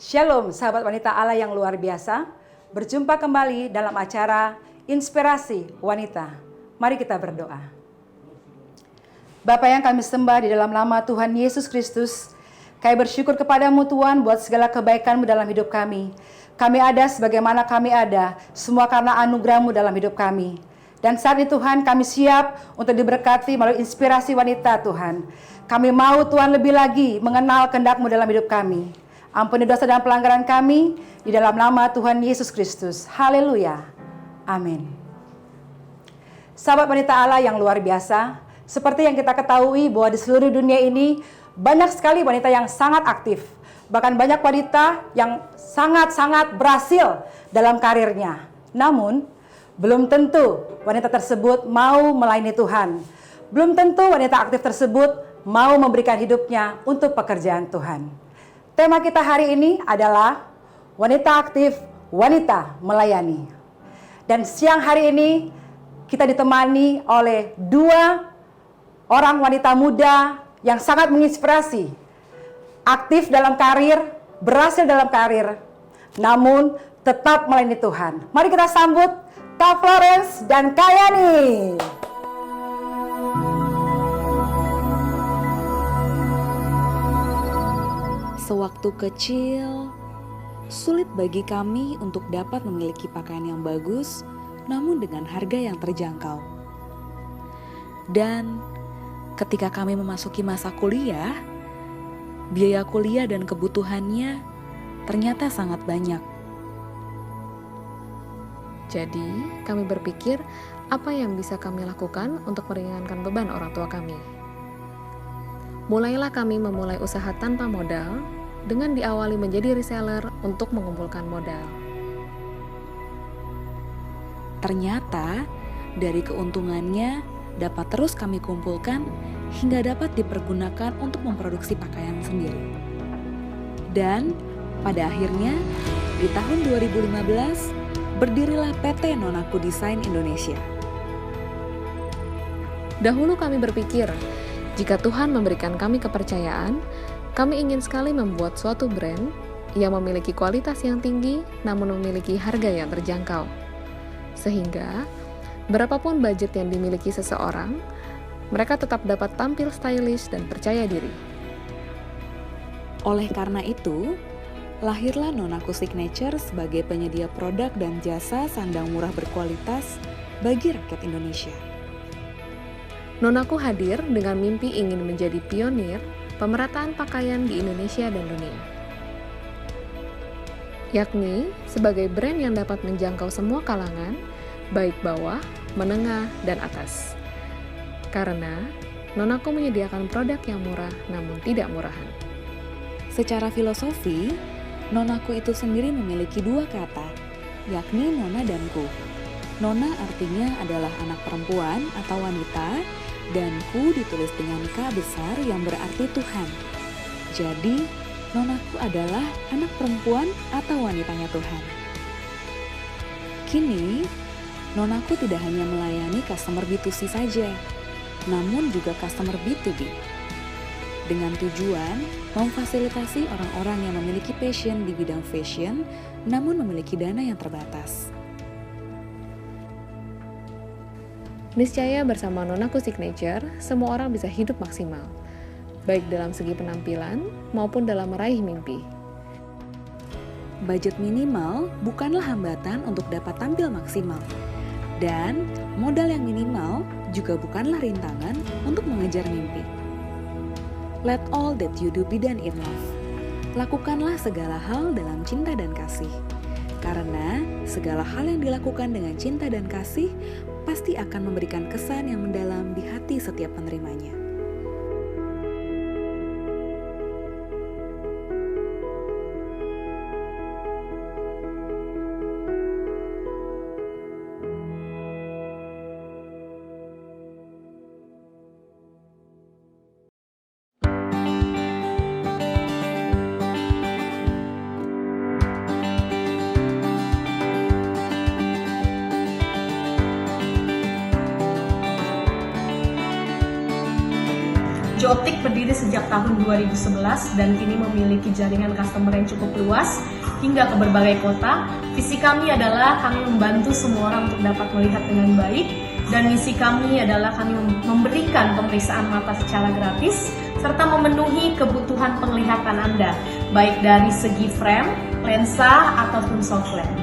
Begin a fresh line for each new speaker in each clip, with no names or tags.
Shalom sahabat wanita Allah yang luar biasa. Berjumpa kembali dalam acara Inspirasi Wanita. Mari kita berdoa. Bapa yang kami sembah di dalam nama Tuhan Yesus Kristus, kami bersyukur kepadamu Tuhan buat segala kebaikan-Mu dalam hidup kami. Kami ada sebagaimana kami ada, semua karena anugerah-Mu dalam hidup kami. Dan saat ini Tuhan kami siap untuk diberkati melalui inspirasi wanita Tuhan. Kami mau Tuhan lebih lagi mengenal kehendak-Mu dalam hidup kami. Ampuni dosa dan pelanggaran kami di dalam nama Tuhan Yesus Kristus. Haleluya. Amin. Sahabat wanita Allah yang luar biasa, seperti yang kita ketahui bahwa di seluruh dunia ini banyak sekali wanita yang sangat aktif. Bahkan banyak wanita yang sangat-sangat berhasil dalam karirnya. Namun, belum tentu wanita tersebut mau melayani Tuhan. Belum tentu wanita aktif tersebut mau memberikan hidupnya untuk pekerjaan Tuhan. Tema kita hari ini adalah wanita aktif, wanita melayani. Dan siang hari ini kita ditemani oleh dua orang wanita muda yang sangat menginspirasi. Aktif dalam karir, berhasil dalam karir, namun tetap melayani Tuhan. Mari kita sambut Kak Florence dan Kak Yani.
Sewaktu kecil, sulit bagi kami untuk dapat memiliki pakaian yang bagus, namun dengan harga yang terjangkau. Dan ketika kami memasuki masa kuliah, biaya kuliah dan kebutuhannya ternyata sangat banyak.
Jadi, kami berpikir apa yang bisa kami lakukan untuk meringankan beban orang tua kami. Mulailah kami memulai usaha tanpa modal dengan diawali menjadi reseller untuk mengumpulkan modal.
Ternyata dari keuntungannya dapat terus kami kumpulkan hingga dapat dipergunakan untuk memproduksi pakaian sendiri. Dan pada akhirnya di tahun 2015 berdirilah PT Nonaku Desain Indonesia.
Dahulu kami berpikir, jika Tuhan memberikan kami kepercayaan, kami ingin sekali membuat suatu brand yang memiliki kualitas yang tinggi namun memiliki harga yang terjangkau. Sehingga, berapapun budget yang dimiliki seseorang, mereka tetap dapat tampil stylish dan percaya diri.
Oleh karena itu, lahirlah Nonaku Signature sebagai penyedia produk dan jasa sandang murah berkualitas bagi rakyat Indonesia.
Nonaku hadir dengan mimpi ingin menjadi pionir pemerataan pakaian di Indonesia dan dunia. Yakni sebagai brand yang dapat menjangkau semua kalangan, baik bawah, menengah, dan atas. Karena Nonaku menyediakan produk yang murah namun tidak murahan.
Secara filosofi, Nonaku itu sendiri memiliki dua kata, yakni Nona dan Ku. Nona artinya adalah anak perempuan atau wanita, dan Ku ditulis dengan K besar yang berarti Tuhan. Jadi, Nonaku adalah anak perempuan atau wanitanya Tuhan. Kini, Nonaku tidak hanya melayani customer B2C saja, namun juga customer B2B. Dengan tujuan memfasilitasi orang-orang yang memiliki passion di bidang fashion, namun memiliki dana yang terbatas.
Niscaya bersama Nonaku Signature, semua orang bisa hidup maksimal, baik dalam segi penampilan maupun dalam meraih mimpi.
Budget minimal bukanlah hambatan untuk dapat tampil maksimal. Dan modal yang minimal juga bukanlah rintangan untuk mengejar mimpi. Let all that you do be done in love. Lakukanlah segala hal dalam cinta dan kasih. Karena segala hal yang dilakukan dengan cinta dan kasih pasti akan memberikan kesan yang mendalam di hati setiap penerimanya.
Jooptik berdiri sejak tahun 2011 dan kini memiliki jaringan customer yang cukup luas hingga ke berbagai kota. Visi kami adalah kami membantu semua orang untuk dapat melihat dengan baik, dan misi kami adalah kami memberikan pemeriksaan mata secara gratis serta memenuhi kebutuhan penglihatan Anda, baik dari segi frame, lensa, ataupun soft lens.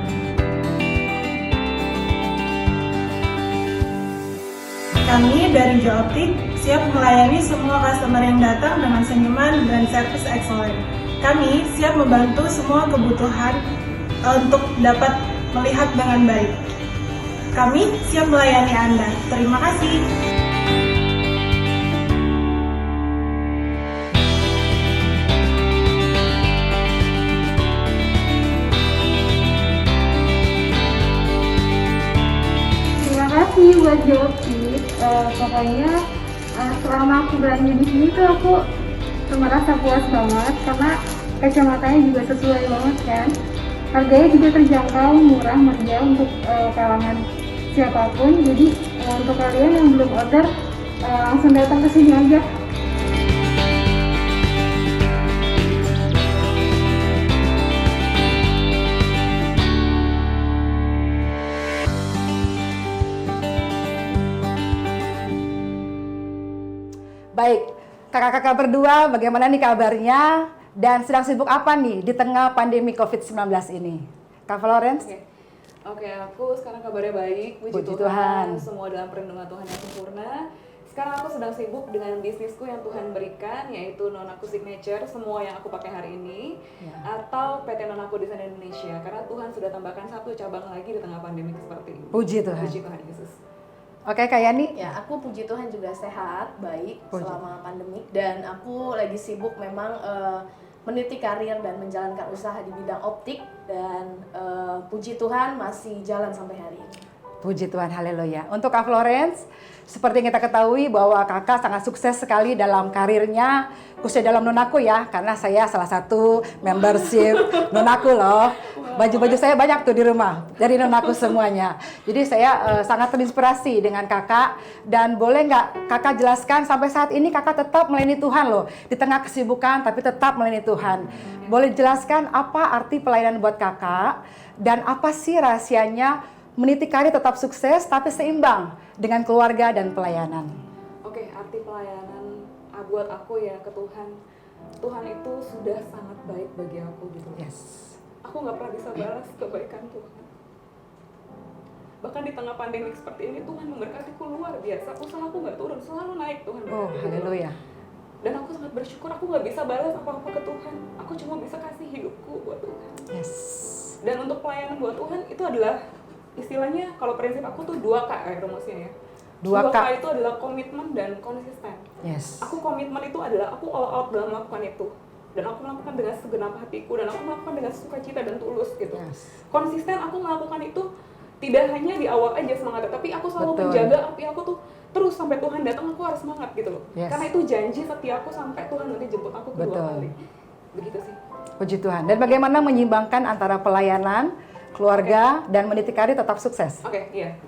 Kami dari Jooptik siap melayani semua customer yang datang dengan senyuman dan service excellent. Kami siap membantu semua kebutuhan untuk dapat melihat dengan baik. Kami siap melayani Anda. Terima kasih.
Terima kasih buat Jooptik. Pokoknya selama aku belanja di sini tuh aku merasa puas banget karena kacamatanya juga sesuai banget kan. Harganya juga terjangkau, murah, meriah untuk kalangan siapapun. Jadi untuk kalian yang belum order langsung datang ke sini aja.
Baik, kakak-kakak berdua bagaimana nih kabarnya? Dan sedang sibuk apa nih di tengah pandemi COVID-19 ini? Kak Florence?
Oke, aku sekarang kabarnya baik,
Puji Tuhan.
semua dalam perlindungan Tuhan yang sempurna. Sekarang aku sedang sibuk dengan bisnisku yang Tuhan berikan, yaitu Nonaku Signature, semua yang aku pakai hari ini, atau PT Nonaku Desain Indonesia, karena Tuhan sudah tambahkan satu cabang lagi di tengah pandemi seperti ini.
Puji Tuhan.
Puji Tuhan Yesus.
Oke, Kak Yani?
Ya, aku puji Tuhan juga sehat, baik
Puji.
selama pandemi, dan aku lagi sibuk memang meniti karir dan menjalankan usaha di bidang optik, dan puji Tuhan masih jalan sampai hari ini.
Puji Tuhan, haleluya. Untuk Kak Florence, seperti yang kita ketahui bahwa kakak sangat sukses sekali dalam karirnya, khususnya dalam Nonaku ya, karena saya salah satu membership Nonaku loh. Baju-baju saya banyak tuh di rumah, dari Nonaku semuanya. Jadi saya sangat terinspirasi dengan kakak, dan boleh nggak kakak jelaskan sampai saat ini kakak tetap melayani Tuhan loh, di tengah kesibukan tapi tetap melayani Tuhan. Boleh jelaskan apa arti pelayanan buat kakak, dan apa sih rahasianya meniti karir tetap sukses tapi seimbang dengan keluarga dan pelayanan?
Oke, arti pelayanan buat aku ya ke Tuhan. Tuhan itu sudah sangat baik bagi aku gitu.
Yes.
Aku nggak pernah bisa balas kebaikan Tuhan. Bahkan di tengah pandemi seperti ini, Tuhan memberkatiku luar biasa. Usahaku nggak turun, selalu naik Tuhan.
Oh, haleluya.
Dan aku sangat bersyukur, aku nggak bisa balas apa-apa ke Tuhan. Aku cuma bisa kasih hidupku buat Tuhan.
Yes.
Dan untuk pelayanan buat Tuhan itu adalah istilahnya, kalau prinsip aku tuh 2K rumusnya ya.
2K.
2K itu adalah komitmen dan konsisten.
Yes.
Aku komitmen itu adalah aku all out dalam melakukan itu. Dan aku melakukan dengan segenap hatiku, dan aku melakukan dengan sukacita dan tulus gitu.
Yes.
Konsisten aku melakukan itu tidak hanya di awal aja semangatnya, tapi aku selalu
Betul.
menjaga api aku tuh terus sampai Tuhan datang, aku harus semangat gitu loh.
Yes.
Karena itu janji setiaku sampai Tuhan nanti jemput aku kedua
Betul.
kali. Begitu sih.
Puji Tuhan. Dan bagaimana menyeimbangkan antara pelayanan, keluarga, dan meniti karir tetap sukses?
Oke, iya.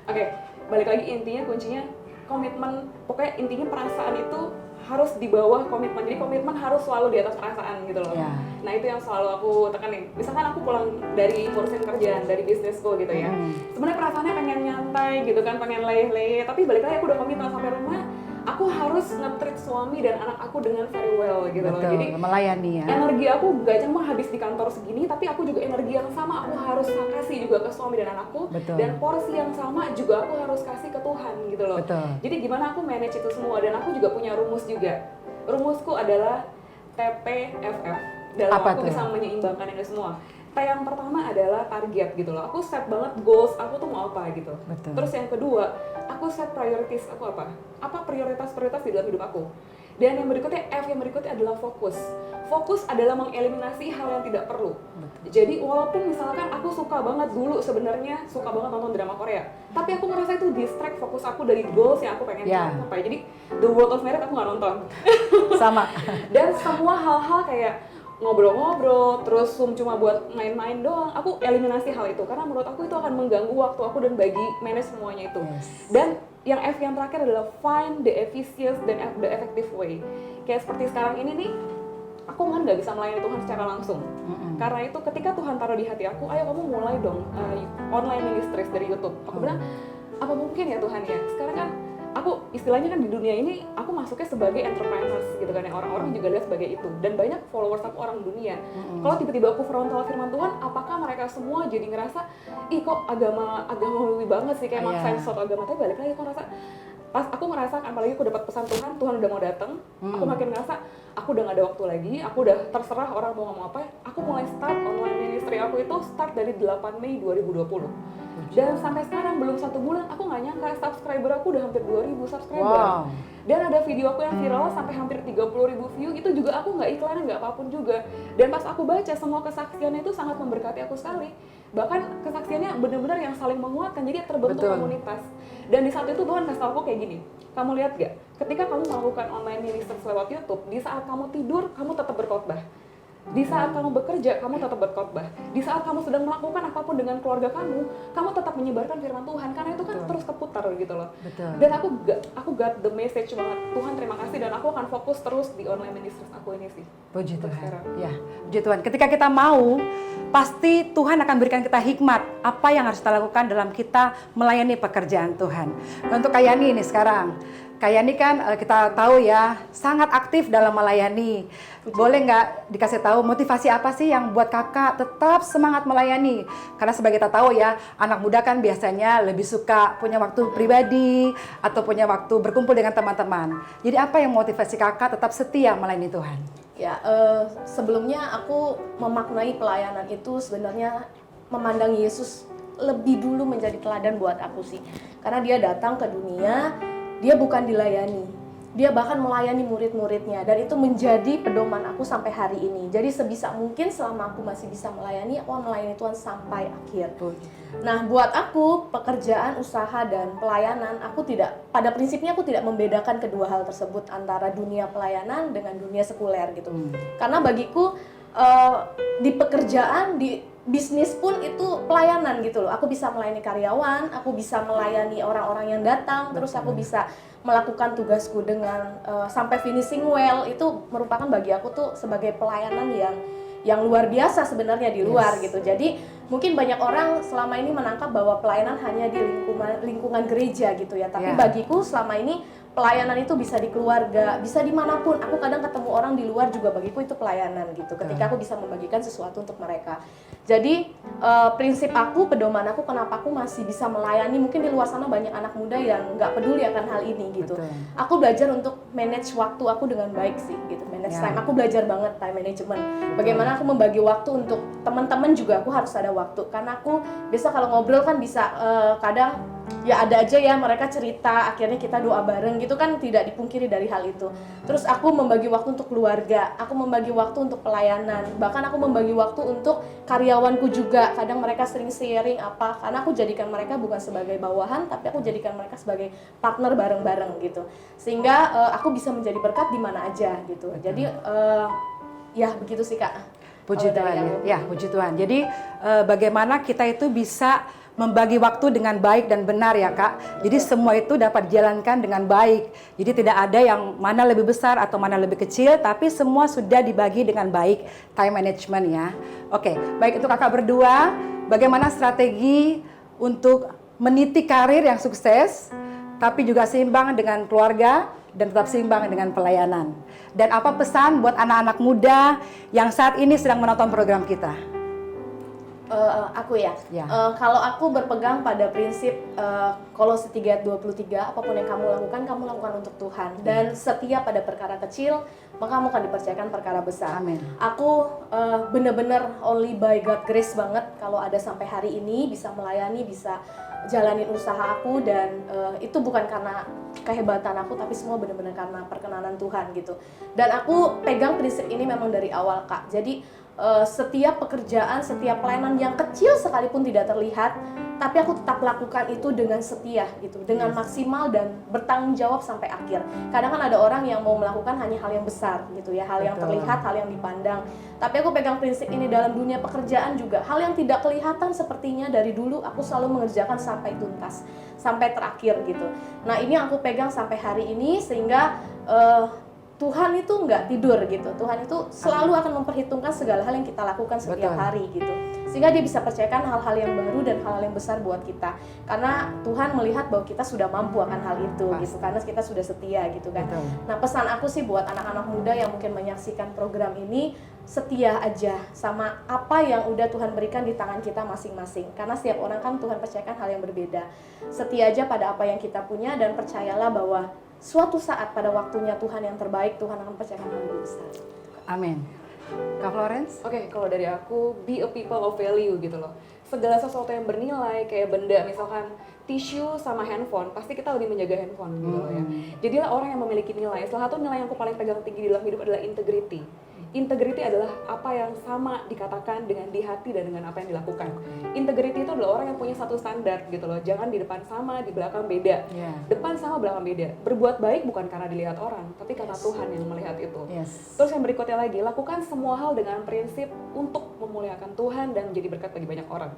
Oke, balik lagi, intinya kuncinya komitmen. Pokoknya intinya perasaan itu harus di bawah komitmen. Jadi komitmen harus selalu di atas perasaan gitu loh.
Ya.
Nah itu yang selalu aku tekanin. Misalkan aku pulang dari ngurusin kerjaan, dari bisnisku gitu ya. Sebenarnya perasaannya pengen nyantai gitu kan, pengen leleh-leleh. Tapi balik lagi aku udah komitmen sampai rumah, aku harus nge-treat suami dan anak aku dengan very well gitu loh.
Betul,
Jadi
melayani ya.
energi aku gak cuma habis di kantor segini, tapi aku juga energi yang sama aku harus kasih juga ke suami dan anakku.
Betul.
Dan porsi yang sama juga aku harus kasih ke Tuhan gitu loh.
Betul.
Jadi gimana aku manage itu semua, dan aku juga punya rumus juga. Rumusku adalah TPFF. Dalam
Apa
aku
tuh?
bisa menyeimbangkan ini semua. Yang pertama adalah target gitu loh. Aku set banget goals aku tuh mau apa gitu.
Betul.
Terus yang kedua, aku set prioritas aku apa? Apa prioritas-prioritas di dalam hidup aku? Dan yang berikutnya, F yang berikutnya adalah fokus. Fokus adalah mengeliminasi hal yang tidak perlu. Jadi walaupun misalkan aku suka banget dulu sebenarnya suka banget nonton drama Korea, tapi aku ngerasa itu distract fokus aku dari goals yang aku pengen
Ya.
capai. Jadi The World of Merit aku nggak nonton.
Sama.
Dan semua hal-hal kayak ngobrol-ngobrol, terus Zoom cuma buat main-main doang. Aku eliminasi hal itu karena menurut aku itu akan mengganggu waktu aku dan bagi manage semuanya itu. Dan yang F yang terakhir adalah find the efficient dan the effective way. Kayak seperti sekarang ini nih, aku kan nggak bisa melayani Tuhan secara langsung. Karena itu ketika Tuhan taruh di hati aku, ayo kamu mulai dong online ministries dari YouTube. Aku bilang, apa mungkin ya Tuhan ya? Sekarang kan aku istilahnya kan di dunia ini aku masuknya sebagai entrepreneurs gitu kan, yang orang-orang juga lihat sebagai itu, dan banyak followers aku orang dunia. Kalau tiba-tiba aku frontal firman Tuhan, apakah mereka semua jadi ngerasa ih kok agama banget sih, kayak maksain suatu agama? Tapi balik lagi aku ngerasa, pas aku merasakan, apalagi aku dapat pesan Tuhan udah mau datang, aku makin ngerasa aku udah gak ada waktu lagi, aku udah terserah orang mau ngomong apa. Aku mulai start online ministry aku itu start dari 8 Mei 2020. Dan sampai sekarang belum 1 bulan, aku nggak nyangka subscriber aku udah hampir 2.000 subscriber. Dan ada video aku yang viral sampai hampir 30.000 view, itu juga aku nggak iklan, nggak apapun juga. Dan pas aku baca semua kesaksiannya itu sangat memberkati aku sekali. Bahkan kesaksiannya benar-benar yang saling menguatkan, jadi terbentuk komunitas. Dan di saat itu Tuhan kasih tau aku kayak gini, kamu lihat gak? Ketika kamu melakukan online ministry lewat YouTube, di saat kamu tidur, kamu tetap berkhotbah. Di saat kamu bekerja, kamu tetap berkhotbah. Di saat kamu sedang melakukan apapun dengan keluarga kamu tetap menyebarkan firman Tuhan, karena itu kan terus keputar gitu loh. Dan aku got the message banget. Tuhan terima kasih, dan aku akan fokus terus di online ministries aku ini sih.
Puji Tuhan. Ya, puji Tuhan. Ketika kita mau, pasti Tuhan akan berikan kita hikmat apa yang harus kita lakukan dalam kita melayani pekerjaan Tuhan. Untuk Kayani ini sekarang, Kayani kan kita tahu ya sangat aktif dalam melayani. Boleh nggak dikasih tahu motivasi apa sih yang buat kakak tetap semangat melayani? Karena sebagai kita tahu ya, anak muda kan biasanya lebih suka punya waktu pribadi atau punya waktu berkumpul dengan teman-teman. Jadi apa yang motivasi kakak tetap setia melayani Tuhan?
Ya, sebelumnya aku memaknai pelayanan itu sebenarnya memandang Yesus lebih dulu menjadi teladan buat aku sih. Karena dia datang ke dunia, dia bukan dilayani, dia bahkan melayani murid-muridnya, dan itu menjadi pedoman aku sampai hari ini. Jadi sebisa mungkin selama aku masih bisa melayani, aku melayani Tuhan sampai akhir. Nah, buat aku pekerjaan, usaha, dan pelayanan, pada prinsipnya aku tidak membedakan kedua hal tersebut antara dunia pelayanan dengan dunia sekuler gitu. Karena bagiku di pekerjaan, di bisnis pun itu pelayanan gitu loh. Aku bisa melayani karyawan, aku bisa melayani orang-orang yang datang, terus aku bisa melakukan tugasku dengan sampai finishing well. Itu merupakan bagi aku tuh sebagai pelayanan yang luar biasa sebenarnya di luar gitu. Jadi mungkin banyak orang selama ini menangkap bahwa pelayanan hanya di lingkungan gereja gitu ya. Tapi bagiku selama ini pelayanan itu bisa di keluarga, bisa dimanapun. Aku kadang ketemu orang di luar juga, bagiku itu pelayanan gitu. Ketika aku bisa membagikan sesuatu untuk mereka. Jadi prinsip aku, pedoman aku kenapa aku masih bisa melayani. Mungkin di luar sana banyak anak muda yang nggak peduli akan hal ini gitu. Aku belajar untuk manage waktu aku dengan baik sih gitu. Manage time. Aku belajar banget time management. Bagaimana aku membagi waktu untuk teman-teman juga, aku harus ada waktu. Karena aku biasa kalau ngobrol kan bisa kadang ya ada aja ya mereka cerita, akhirnya kita doa bareng gitu kan, tidak dipungkiri dari hal itu. Terus aku membagi waktu untuk keluarga, aku membagi waktu untuk pelayanan, bahkan aku membagi waktu untuk karyawanku juga. Kadang mereka sering sharing apa, karena aku jadikan mereka bukan sebagai bawahan, tapi aku jadikan mereka sebagai partner bareng-bareng gitu. Sehingga aku bisa menjadi berkat di mana aja gitu. Jadi ya begitu sih Kak.
Puji Tuhan ya, puji Tuhan. Jadi bagaimana kita itu bisa membagi waktu dengan baik dan benar ya Kak. Jadi semua itu dapat dijalankan dengan baik. Jadi tidak ada yang mana lebih besar atau mana lebih kecil, tapi semua sudah dibagi dengan baik, time management ya. Oke, baik itu kakak berdua, bagaimana strategi untuk meniti karir yang sukses, tapi juga seimbang dengan keluarga dan tetap seimbang dengan pelayanan. Dan apa pesan buat anak-anak muda yang saat ini sedang menonton program kita?
Aku ya. Kalau aku berpegang pada prinsip Kolose 3:23, apapun yang kamu lakukan untuk Tuhan. Dan setia pada perkara kecil, maka kamu akan dipercayakan perkara besar.
Amin.
Aku benar-benar only by God grace banget kalau ada sampai hari ini bisa melayani, bisa jalanin usaha aku, dan itu bukan karena kehebatan aku, tapi semua benar-benar karena perkenanan Tuhan gitu. Dan aku pegang prinsip ini memang dari awal Kak. Jadi setiap pekerjaan, setiap pelayanan yang kecil sekalipun tidak terlihat, tapi aku tetap lakukan itu dengan setia gitu, dengan maksimal dan bertanggung jawab sampai akhir. Kadang kan ada orang yang mau melakukan hanya hal yang besar gitu ya, hal yang terlihat, hal yang dipandang. Tapi aku pegang prinsip ini dalam dunia pekerjaan juga, hal yang tidak kelihatan sepertinya dari dulu aku selalu mengerjakan sampai tuntas, sampai terakhir gitu. Nah ini yang aku pegang sampai hari ini, sehingga Tuhan itu nggak tidur gitu. Tuhan itu selalu akan memperhitungkan segala hal yang kita lakukan setiap hari gitu. Sehingga dia bisa percayakan hal-hal yang baru dan hal-hal yang besar buat kita. Karena Tuhan melihat bahwa kita sudah mampu akan hal itu gitu. Karena kita sudah setia gitu kan. Nah pesan aku sih buat anak-anak muda yang mungkin menyaksikan program ini, setia aja sama apa yang udah Tuhan berikan di tangan kita masing-masing. Karena setiap orang kan Tuhan percayakan hal yang berbeda. Setia aja pada apa yang kita punya dan percayalah bahwa suatu saat pada waktunya Tuhan yang terbaik, Tuhan akan percayakan hal lebih besar.
Amin. Kak Florence?
Oke, kalau dari aku, be a people of value gitu loh. Segala sesuatu yang bernilai, kayak benda, misalkan tisu sama handphone, pasti kita lebih menjaga handphone gitu loh ya. Jadilah orang yang memiliki nilai. Salah satu nilai yang aku paling pegang tinggi dalam hidup adalah integrity. Integrity adalah apa yang sama dikatakan dengan di hati dan dengan apa yang dilakukan. Integrity itu adalah orang yang punya satu standar gitu loh. Jangan di depan sama, di belakang beda. Depan sama, belakang beda. Berbuat baik bukan karena dilihat orang, tapi karena Tuhan yang melihat itu. Terus yang berikutnya lagi, lakukan semua hal dengan prinsip untuk memuliakan Tuhan dan menjadi berkat bagi banyak orang.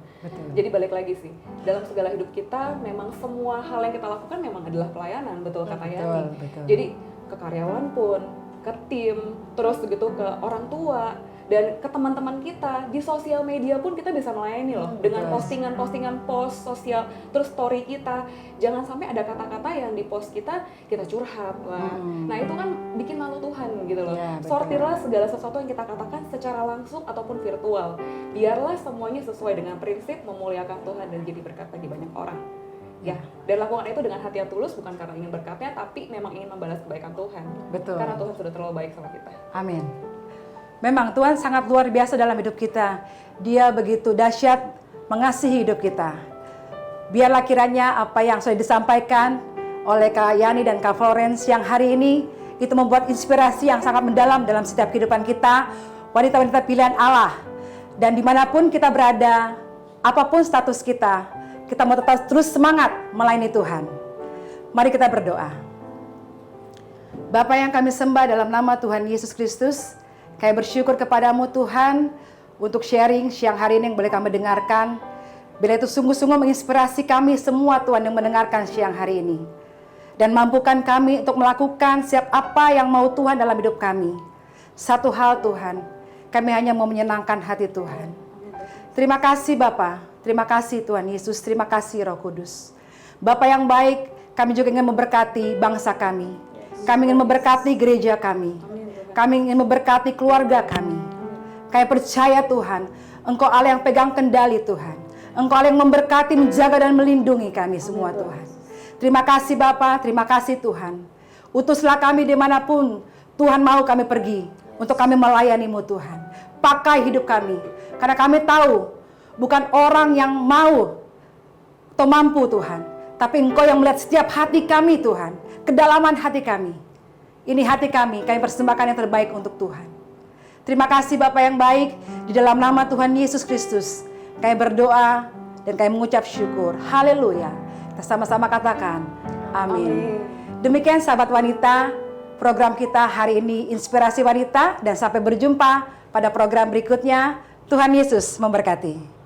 Jadi balik lagi sih, dalam segala hidup kita memang semua hal yang kita lakukan memang adalah pelayanan, betul kata Yani. Jadi ke karyawan pun, ke tim, terus gitu ke orang tua, dan ke teman-teman kita di sosial media pun kita bisa melayani loh dengan postingan-postingan post sosial, terus story kita. Jangan sampai ada kata-kata yang di post kita curhat lah. Nah itu kan bikin malu Tuhan gitu loh. Sortirlah segala sesuatu yang kita katakan secara langsung ataupun virtual. Biarlah semuanya sesuai dengan prinsip memuliakan Tuhan dan jadi berkat bagi banyak orang. Ya, dan lakukan itu dengan hati yang tulus, bukan karena ingin berkatnya, tapi memang ingin membalas kebaikan Tuhan. Karena Tuhan sudah terlalu baik sama kita.
Amin. Memang Tuhan sangat luar biasa dalam hidup kita. Dia begitu dahsyat mengasihi hidup kita. Biarlah kiranya apa yang sudah disampaikan oleh Kak Yani dan Kak Florence yang hari ini itu membuat inspirasi yang sangat mendalam dalam setiap kehidupan kita, wanita-wanita pilihan Allah. Dan dimanapun kita berada, apapun status kita mau tetap terus semangat melayani Tuhan. Mari kita berdoa. Bapa yang kami sembah dalam nama Tuhan Yesus Kristus, kami bersyukur kepadamu Tuhan untuk sharing siang hari ini yang boleh kami dengarkan. Bila itu sungguh-sungguh menginspirasi kami semua Tuhan yang mendengarkan siang hari ini. Dan mampukan kami untuk melakukan setiap apa yang mau Tuhan dalam hidup kami. Satu hal Tuhan, kami hanya mau menyenangkan hati Tuhan. Terima kasih Bapa. Terima kasih Tuhan Yesus, terima kasih Roh Kudus. Bapa yang baik, kami juga ingin memberkati bangsa kami. Kami ingin memberkati gereja kami. Kami ingin memberkati keluarga kami. Kami percaya Tuhan, Engkau Allah yang pegang kendali Tuhan. Engkau Allah yang memberkati, menjaga dan melindungi kami semua Tuhan. Terima kasih Bapa, terima kasih Tuhan. Utuslah kami dimanapun Tuhan mau kami pergi, untuk kami melayani-Mu Tuhan. Pakai hidup kami, karena kami tahu bukan orang yang mau atau mampu Tuhan, tapi Engkau yang melihat setiap hati kami Tuhan, kedalaman hati kami. Ini hati kami persembahkan yang terbaik untuk Tuhan. Terima kasih Bapa yang baik, di dalam nama Tuhan Yesus Kristus, kami berdoa dan kami mengucap syukur. Haleluya. Kita sama-sama katakan, amin. Demikian sahabat wanita, program kita hari ini Inspirasi Wanita, dan sampai berjumpa pada program berikutnya. Tuhan Yesus memberkati.